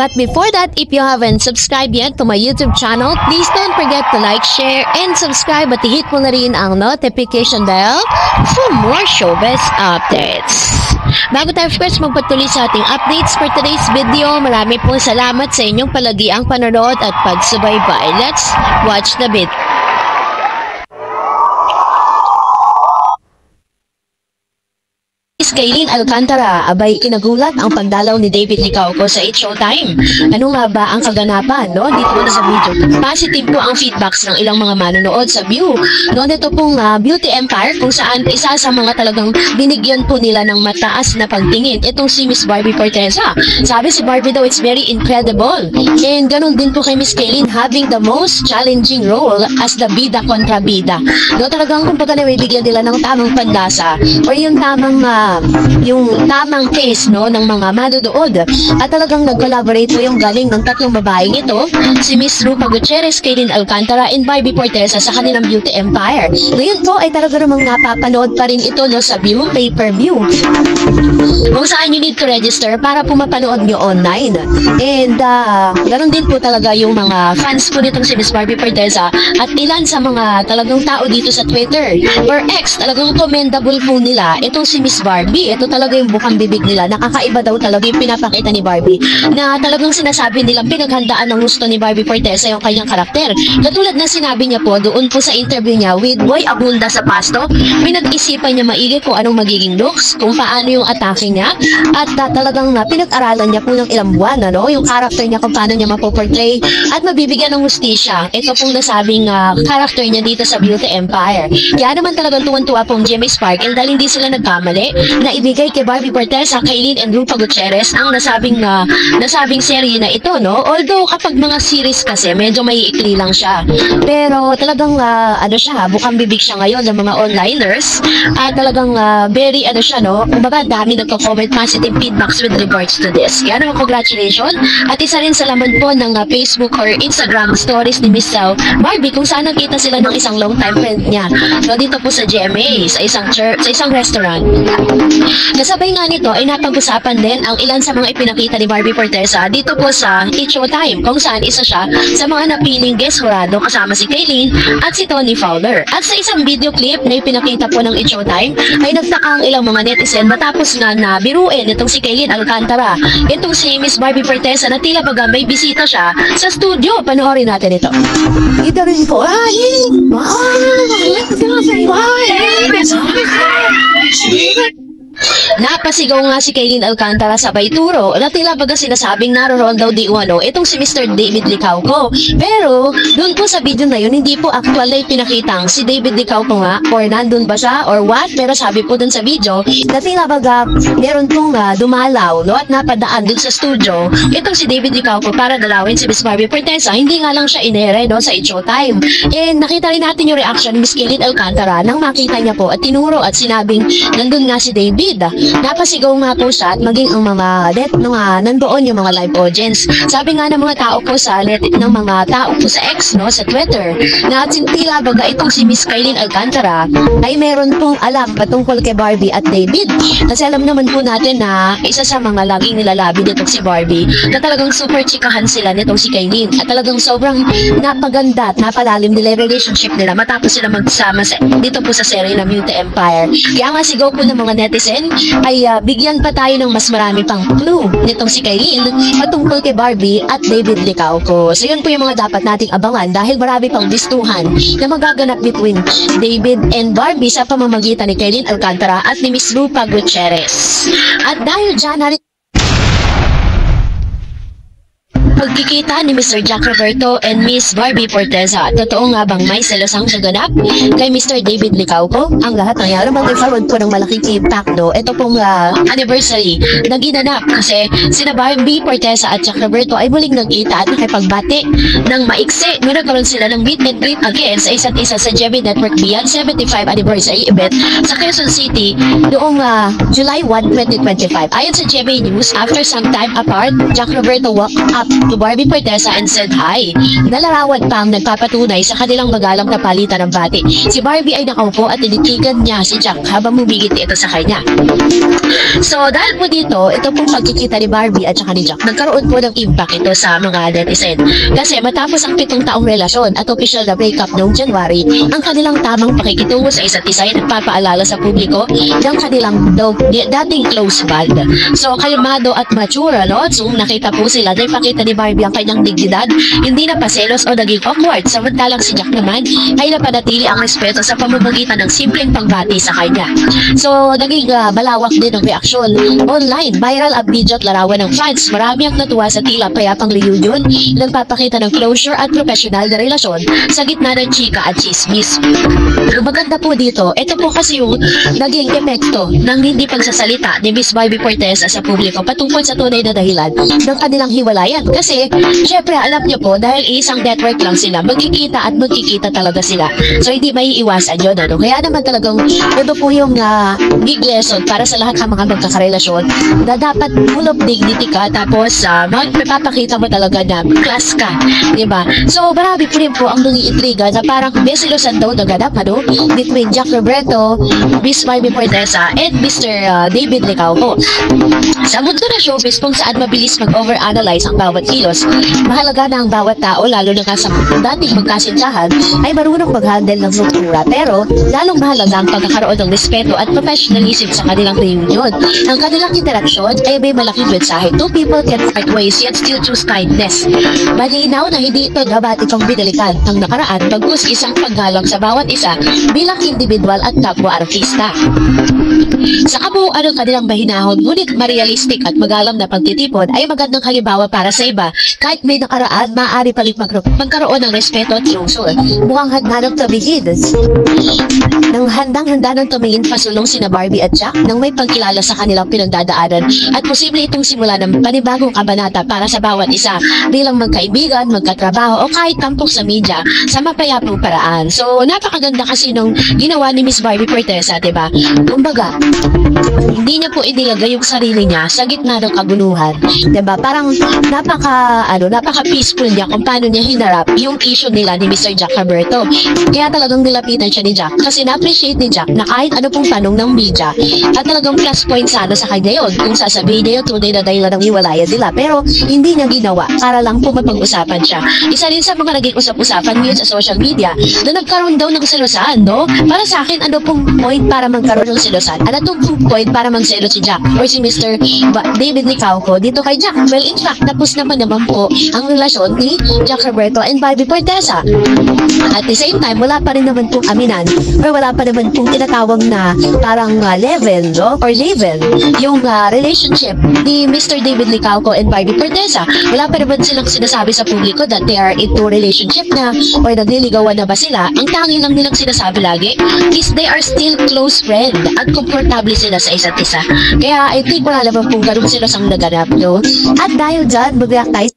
But before that, if you haven't subscribed yet to my YouTube channel, please don't forget to like, share, and subscribe at hit mo na rin ang notification bell for more showbiz updates. Bago tayo first magpatuloy sa ating updates for today's video, marami pong salamat sa inyong palagiang panonood at pagsubaybay. Let's watch the video. Kaylin Alcantara, abay kinagulat ang pagdalaw ni David Licauco sa It's Showtime. Ano nga ba ang kaganapan, no? Dito na sa video. Positive po ang feedbacks ng ilang mga manonood sa view. No, ito pong Beauty Empire kung saan isa sa mga talagang binigyan po nila ng mataas na pagtingin. Itong si Miss Barbie Forteza. Sabi si Barbie daw, it's very incredible. And ganun din po kay Miss Kaylin, having the most challenging role as the bida kontra bida. No, talagang kung pagka nabibigyan nila ng tamang pandasa or yung tamang case, no, ng mga manonood. At talagang nag-collaborate po yung galing ng tatlong babaeng ito, si Miss Rupa Gutierrez, Kaylin Alcantara, and Barbie Forteza sa kanilang Beauty Empire. Ngayon po ay talaga namang napapanood pa rin ito, no, sa view, pay-per-view. Kung saan you need to register para po mapanood nyo online. And ganoon din po talaga yung mga fans po nitong si Miss Barbie Forteza at ilan sa mga talagang tao dito sa Twitter or X, talagang commendable po nila itong si Miss Barbie. Ito talaga yung bukang bibig nila. Nakakaiba daw talaga yung pinapakita ni Barbie na talagang sinasabi nilang pinaghandaan ng gusto ni Barbie Forteza yung kanyang karakter. Katulad na sinabi niya po doon po sa interview niya with Boy Abunda sa Pasto, pinag-isipan niya maigi kung anong magiging looks, kung paano yung atake niya at talagang pinag-aralan niya po ng ilang buwan, ano, yung karakter niya kung paano niya mapoportray at mabibigyan ng hustisya. Ito pong nasabing karakter niya dito sa Beauty Empire. Kaya naman talagang tuwan-tuwa pong Jimmy Sparkle dahil hindi sila nagkamali na ibigay kay Barbie Forteza, Kaylin and Rupa Gutierrez ang nasabing serye na ito, no? Although kapag mga series kasi medyo may ikli lang siya. Pero talagang bukang bibig siya ngayon ng mga onliners at talagang very siya, no? Kumbaga dami nagko-comment positive feedbacks with regards to this. Kaya naman congratulations at isa rin sa laman po ng Facebook or Instagram stories ni Miss Barbie kung saan nakita sila ng isang long time friend niya. So dito po sa GMA, sa isang restaurant. Kasabay nga nito ay napag-usapan din ang ilan sa mga ipinakita ni Barbie Forteza dito po sa It's Showtime kung saan isa siya sa mga napiling guest jurado kasama si Kaylin at si Tony Fowler. At sa isang video clip na ipinakita po ng It's Showtime ay nagtaka ang ilang mga netizen matapos nga na biruin itong si Kaylin Alcantara. Itong si Miss Barbie Forteza na tila baga may bisita siya sa studio. Panoorin natin ito. Ito rin po. Napasigaw nga si Kaylin Alcantara sa Baituro na tila baga sinasabing naroon daw di umano itong si Mr. David Licauco. Pero doon po sa video na yun, hindi po actual na pinakitang si David Licauco nga or nandun ba siya or what. Pero sabi po doon sa video na tila baga meron pong dumalaw, no, at napadaan doon sa studio itong si David Licauco para dalawin si Miss Barbie Forteza. Hindi nga lang siya inere, no, sa It's Showtime. And nakita rin natin yung reaction ni Miss Kaylin Alcantara nang makita niya po at tinuro at sinabing nandun nga si David. Napasigaw nga po siya at maging ang mga nandoon yung mga live audience. Sabi nga ng mga tao po sa sa X, no, sa Twitter na tila baga itong si Miss Kaylin Alcantara ay meron pong alam patungkol kay Barbie at David. Kasi alam naman po natin na isa sa mga laging nilalabi nitong si Barbie na talagang super chikahan sila nitong si Kaylin at talagang sobrang napaganda at napalalim nila yung relationship nila matapos sila magsama dito po sa serye ng Beauty Empire. Kaya nga sigaw po ng mga netizen ay bigyan pa tayo ng mas marami pang clue nitong si Kaylin patungkol kay Barbie at David Licauco. So yun po yung mga dapat nating abangan dahil marami pang bistuhan na magaganap between David and Barbie sa pamamagitan ni Kaylin Alcantara at ni Miss Rupa Gutierrez. At dahil dyan, pagkikita ni Mr. Jack Roberto and Miss Barbie Forteza. Totoo nga bang may selosang naganap kay Mr. David Licauco? Ang lahat ng yan naman nagkaroon po ng malaking impact, no? Ito pong anniversary na ginanap kasi sina Barbie Forteza at Jack Roberto ay muling nagkita at nakipagbati ng maiksi. Nagkaroon sila ng meet and greet again sa isa't isa sa GMA Network Beyond 75 Anniversary event sa Quezon City noong July 1, 2025. Ayon sa GMA News, after some time apart, Jack Roberto walked up to Barbie Fortesa and said hi. Nalarawan pa ang nagpapatunay sa kanilang magalang na palitan ng bati. Si Barbie ay nakaupo at tinitigan niya si Jack habang bumigit ito sa kanya. So dahil po dito, ito pong pagkikita ni Barbie at saka ni Jack, nagkaroon po ng impact ito sa mga netizen. Kasi matapos ang 7 taong relasyon at official na breakup noong January, ang kanilang tamang pakikitungo sa isa't isa ay nagpapaalala sa publiko ng kanilang dating close bond. So kalmado at mature, no? So nakita po sila na ipakita ni Barbie ang kanyang dignidad, hindi na paselos o naging awkward. Samantalang si Jack naman ay napanatili ang respeto sa pamamagitan ng simpleng pagbati sa kanya. So naging balawak din ang reaksyon online. Viral ang video at larawan ng fans. Marami ang natuwa sa tila payapang reunion, nagpapakita ng closure at professional na relasyon sa gitna ng chika at chismis. Ang maganda po dito, ito po kasi yung naging epekto ng hindi pagsasalita ni Miss Barbie Fortesa sa publiko patungkol sa tunay na dahilan ng kanilang hiwalayan. Kasi, syempre, alam niyo po, dahil isang network lang sila, magkikita at magkikita talaga sila. So, hindi maiiwasan yun, ano? Kaya naman talagang, ito po yung big lesson para sa lahat ng mga magkakarelasyon na dapat full of dignity ka, tapos magpapakita mo talaga na class ka, diba? So, marami po rin po ang nangiintriga na parang besilosan daw naganap, ano? Between Jack Roberto, Miss Barbie Fortesa, and Mr. David Licauco. Sa mundo na showbiz kung saan mabilis mag-overanalyze ang bawat kilos, mahalaga na ang bawat tao, lalo na sa dating magkasintahan, ay marunong mag-handle ng ruptura. Pero, lalong mahalaga ang pagkakaroon ng respeto at professionalism sa kanilang reunion. Ang kanilang interaksyon ay may malaking mensahe. Two people can part ways yet still choose kindness. Malinaw na hindi ito dramatic ang binalikan ng nakaraan, bagkus isang paggalang sa bawat isa bilang individual at kapwa-artista. Sa kabuuan ng kanilang mahinahon, ngunit realistic at magalang na pagtitipon ay magandang halimbawa para sa iba. Kahit may nakaraan, maaari pa rin magkaroon ng respeto at lungsod. Mukhang handa ng tumingin. Nang handang-handa ng tumingin pasulong sina Barbie at Jack nang may pagkilala sa kanilang pinagdadaanan at posible itong simula ng panibagong kabanata para sa bawat isa bilang magkaibigan, magkatrabaho o kahit tampok sa media sa mapayapang paraan. So, napakaganda kasi nung ginawa ni Miss Barbie Fortesa, diba? Kumbaga, hindi niya po inilagay yung sarili niya sa gitna ng kaguluhan. Diba? Parang napaka-peaceful niya kung paano niya hinarap yung issue nila ni Mr. Jack Roberto. Kaya talagang nilapitan siya ni Jack kasi na-appreciate ni Jack na kahit ano pong tanong ng media at talagang plus point sana sa kanya yun kung sasabihin niya yung tunay na dahilan ng hiwalayan nila. Pero hindi niya ginawa para lang po mapag-usapan siya. Isa rin sa mga naging usap-usapan ngayon sa social media na nagkaroon daw ng selosan, no? Para sa akin, ano pong point para magkaroon ng selosan? Ano pong point para magselo si Jack or si Mr. David Licauco dito kay Jack? Well, in fact, tapos naman po ang relasyon ni Jack Roberto and Barbie Fortesa. At the same time, wala pa rin naman pong aminan or wala pa naman pong tinatawag na parang level, no? Or level yung relationship ni Mr. David Licauco and Barbie Fortesa. Wala pa naman silang sinasabi sa publiko that they are into relationship na or nagliligawan na ba sila. Ang tanging lang nilang sinasabi lagi is they are still close friend at komportable sila sa isa't isa. Kaya I think wala naman pong ganun sila sang naganap, no? At dahil dyan, mag-react tayo